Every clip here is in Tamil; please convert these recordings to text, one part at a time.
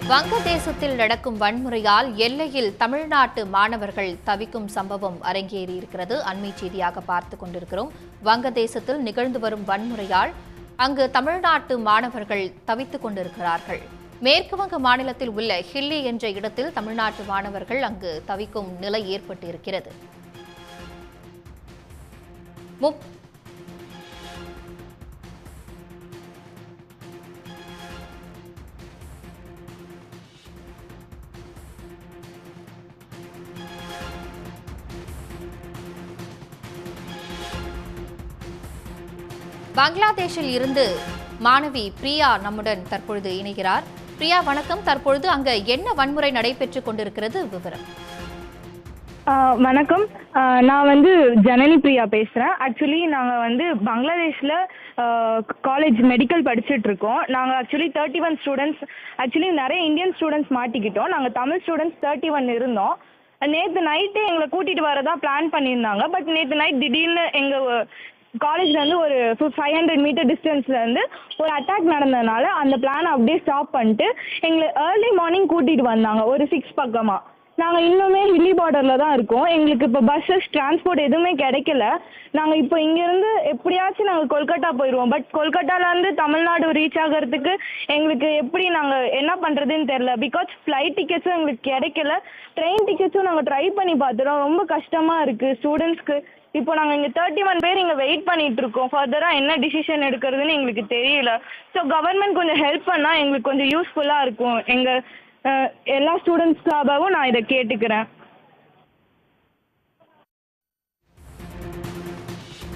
வங்கதேசத்தில் நடக்கும் வன்முறையால் எல்லையில் தமிழ்நாட்டு மாணவர்கள் தவிக்கும் சம்பவம் அரங்கேறியிருக்கிறது. அண்மை செய்தியாக பார்த்துக் கொண்டிருக்கிறோம். வங்கதேசத்தில் நிகழ்ந்து வரும் வன்முறையால் அங்கு தமிழ்நாட்டு மாணவர்கள் தவித்துக் கொண்டிருக்கிறார்கள். மேற்குவங்க மாநிலத்தில் உள்ள ஹில்லி என்ற இடத்தில் தமிழ்நாட்டு மாணவர்கள் அங்கு தவிக்கும் நிலை ஏற்பட்டிருக்கிறது. பங்களாதேஷில் இருந்து மாணவி பிரியா நம்முடன் தற்பொழுது இணைகிறார். பிரியா, வணக்கம். தற்பொழுது அங்க என்ன வன்முறை நடைபெற்றுக் கொண்டிருக்கிறது, விவரம்? வணக்கம். நான் ஜனனி பிரியா பேசுகிறேன். ஆக்சுவலி நாங்கள் பங்களாதேஷில் காலேஜ் மெடிக்கல் படிச்சுட்டு இருக்கோம். நாங்கள் ஆக்சுவலி 31 ஸ்டூடெண்ட்ஸ், ஆக்சுவலி நிறைய இந்தியன் ஸ்டூடெண்ட்ஸ் மாட்டிக்கிட்டோம். நாங்கள் தமிழ் ஸ்டூடெண்ட்ஸ் 31 இருந்தோம். நேற்று நைட்டு எங்களை கூட்டிகிட்டு வரதா பிளான் பண்ணியிருந்தாங்க. பட் நேற்று நைட் திடீர்னு எங்கள் காலேஜ்லேருந்து ஒரு 500 மீட்டர் டிஸ்டன்ஸ்லேருந்து ஒரு அட்டாக் நடந்ததுனால அந்த பிளானை அப்படியே ஸ்டாப் பண்ணிட்டு எங்களை ஏர்லி மார்னிங் கூட்டிகிட்டு வந்தாங்க ஒரு 6 பக்கமாக. நாங்கள் இன்னுமே ஹில்லி பார்டரில் தான் இருக்கோம். எங்களுக்கு இப்போ பஸ்ஸஸ் டிரான்ஸ்போர்ட் எதுவுமே கிடைக்கல. நாங்கள் இப்போ இங்கேருந்து எப்படியாச்சும் நாங்கள் கொல்கட்டா போயிடுவோம். பட் கொல்கட்டாலேருந்து தமிழ்நாடு ரீச் ஆகிறதுக்கு எங்களுக்கு எப்படி நாங்கள் என்ன பண்ணுறதுன்னு தெரில. பிகாஸ் ஃப்ளைட் டிக்கெட்ஸும் எங்களுக்கு கிடைக்கல, ட்ரெயின் டிக்கெட்ஸும் நாங்கள் ட்ரை பண்ணி பார்த்துட்டோம். ரொம்ப கஷ்டமாக இருக்குது ஸ்டூடெண்ட்ஸ்க்கு. இப்போ நாங்கள் இங்கே 31 பேர் இங்கே வெயிட் பண்ணிட்டு இருக்கோம். ஃபர்தராக என்ன டிசிஷன் எடுக்கிறதுன்னு எங்களுக்கு தெரியல. ஸோ கவர்மெண்ட் கொஞ்சம் ஹெல்ப் பண்ணால் எங்களுக்கு கொஞ்சம் யூஸ்ஃபுல்லாக இருக்கும். எங்கள் எல்லா ஸ்டூடெண்ட்ஸ்க்காகவும் நான் இதை கேட்டுக்கிறேன்.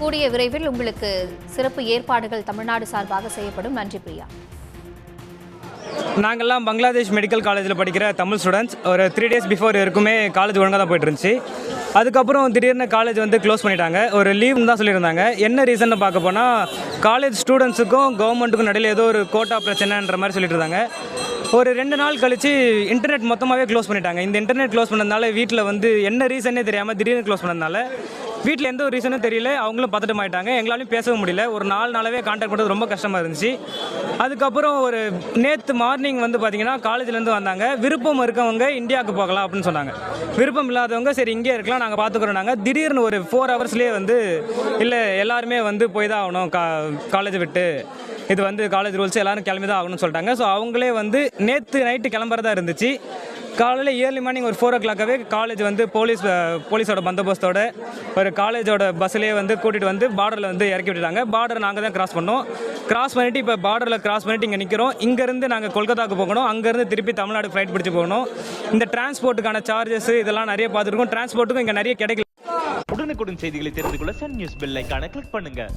கூடிய விரைவில் உங்களுக்கு சிறப்பு ஏற்பாடுகள் தமிழ்நாடு சார்பாக செய்யப்படும். நன்றி பிரியா. நாங்கள்லாம் பங்களாதேஷ் மெடிக்கல் காலேஜில் படிக்கிற தமிழ் ஸ்டூடெண்ட்ஸ். ஒரு 3 days பிஃபோர் இருக்குமே காலேஜ் ஒழுங்காக தான் போயிட்டு இருந்துச்சு. அதுக்கப்புறம் திடீர்னு காலேஜ் க்ளோஸ் பண்ணிட்டாங்க. ஒரு லீவ்னு தான் சொல்லியிருந்தாங்க. என்ன ரீசன் பார்க்க போனால் காலேஜ் ஸ்டூடெண்ட்ஸுக்கும் கவர்மெண்ட்டுக்கும் நடுவில் ஏதோ ஒரு கோட்டா பிரச்சனைன்ற மாதிரி சொல்லிட்டு இருந்தாங்க. ஒரு 2 நாள் கழிச்சு இன்டர்நெட் மொத்தமாகவே க்ளோஸ் பண்ணிட்டாங்க. இந்த இன்டர்நெட் க்ளோஸ் பண்ணதுனால வீட்டில் என்ன ரீசனே தெரியாமல் திடீர்னு க்ளோஸ் பண்ணதுனால வீட்டில் எந்த ஒரு ரீசனும் தெரியல. அவங்களும் பதட்டமாயிட்டாங்க. எங்களாலையும் பேசவும் முடியல. ஒரு 4 நாளாகவே கான்டாக்ட் பண்ணுறது ரொம்ப கஷ்டமாக இருந்துச்சு. அதுக்கப்புறம் ஒரு நேற்று மார்னிங் பார்த்தீங்கன்னா காலேஜ்லேருந்து வந்தாங்க. விருப்பம் இருக்கவங்க இந்தியாவுக்கு போகலாம் அப்படின்னு சொன்னாங்க. விருப்பம் இல்லாதவங்க சரி இங்கே இருக்கலாம், நாங்கள் பார்த்துக்குறோம். நாங்கள் திடீர்னு ஒரு 4 ஹவர்ஸ்லேயே இல்லை எல்லாருமே போய் தான் ஆகணும் காலேஜை விட்டு, இது காலேஜ் ரூல்ஸ், எல்லாரும் கிளம்பி தான் ஆகணும்னு சொல்லிட்டாங்க. ஸோ அவங்களே நேற்று நைட்டு கிளம்புறதா இருந்துச்சு. காலையில் ஏர்லி மார்னிங் ஒரு 4 o'clockவே காலேஜ் போலீஸோட பந்தோபஸ்தோட ஒரு காலேஜோட பஸ்ஸிலே கூட்டிகிட்டு பார்டரில் இறக்கி விட்டுட்டாங்க. பார்டர் நாங்கள் தான் கிராஸ் பண்ணோம். கிராஸ் பண்ணிவிட்டு இப்போ பார்டரில் கிராஸ் பண்ணிவிட்டு இங்கே நிற்கிறோம். இங்கேருந்து நாங்கள் கொல்கத்தாவுக்கு போகணும். அங்கேருந்து திருப்பி தமிழ்நாடு ஃப்ளைட் பிடிச்சி போகணும். இந்த டிரான்ஸ்போர்ட்டுக்கான சார்ஜஸ் இதெல்லாம் நிறைய பார்த்துருக்கோம். டிரான்ஸ்போர்ட்டுக்கும் இங்கே நிறைய கிடைக்கல. உடனுக்குடன் செய்திகளை தெரிந்து கொள்ள சன் நியூஸ் பெல் ஐகானை கிளிக் பண்ணுங்கள்.